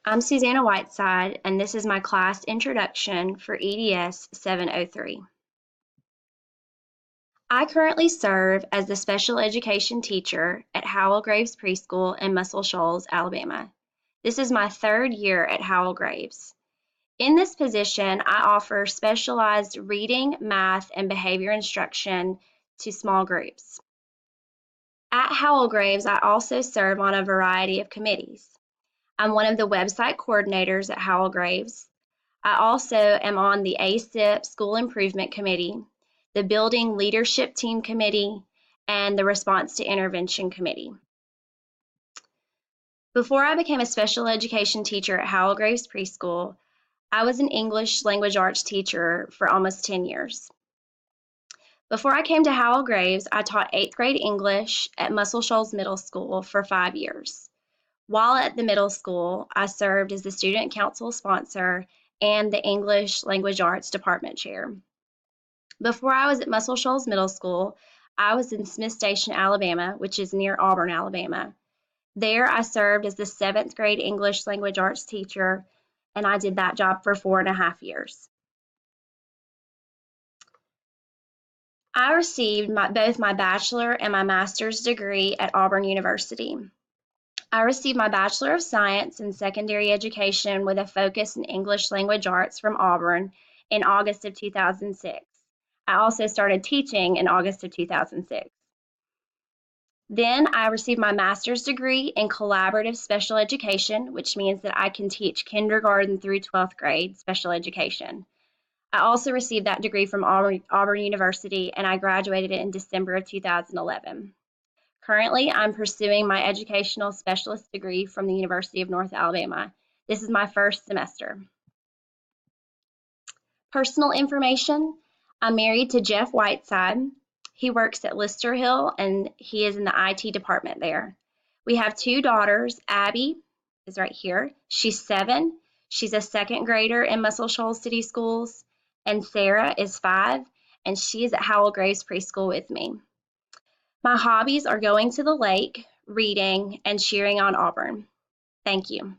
I'm Susanna Whiteside, and this is my class introduction for EDS 703. I currently serve as the special education teacher at Howell Graves Preschool in Muscle Shoals, Alabama. This is my third year at Howell Graves. In this position, I offer specialized reading, math, and behavior instruction to small groups. At Howell Graves, I also serve on a variety of committees. I'm one of the website coordinators at Howell Graves. I also am on the ASIP School Improvement Committee, the Building Leadership Team Committee, and the Response to Intervention Committee. Before I became a special education teacher at Howell Graves Preschool, I was an English language arts teacher for almost 10 years. Before I came to Howell Graves, I taught 8th grade English at Muscle Shoals Middle School for 5 years. While at the middle school, I served as the student council sponsor and the English language arts department chair. Before I was at Muscle Shoals Middle School, I was in Smith Station, Alabama, which is near Auburn, Alabama. There, I served as the 7th grade English language arts teacher, and I did that job for 4.5 years. I received both my bachelor and my master's degree at Auburn University. I received my Bachelor of Science in Secondary Education with a focus in English Language Arts from Auburn in August of 2006. I also started teaching in August of 2006. Then I received my master's degree in Collaborative Special Education, which means that I can teach kindergarten through 12th grade special education. I also received that degree from Auburn University, and I graduated in December of 2011. Currently, I'm pursuing my educational specialist degree from the University of North Alabama. This is my first semester. Personal information: I'm married to Jeff Whiteside. He works at Lister Hill, and he is in the IT department there. We have 2 daughters. Abby is right here. She's 7. She's a 2nd grader in Muscle Shoals City Schools. And Sarah is 5, and she is at Howell Graves Preschool with me. My hobbies are going to the lake, reading, and cheering on Auburn. Thank you.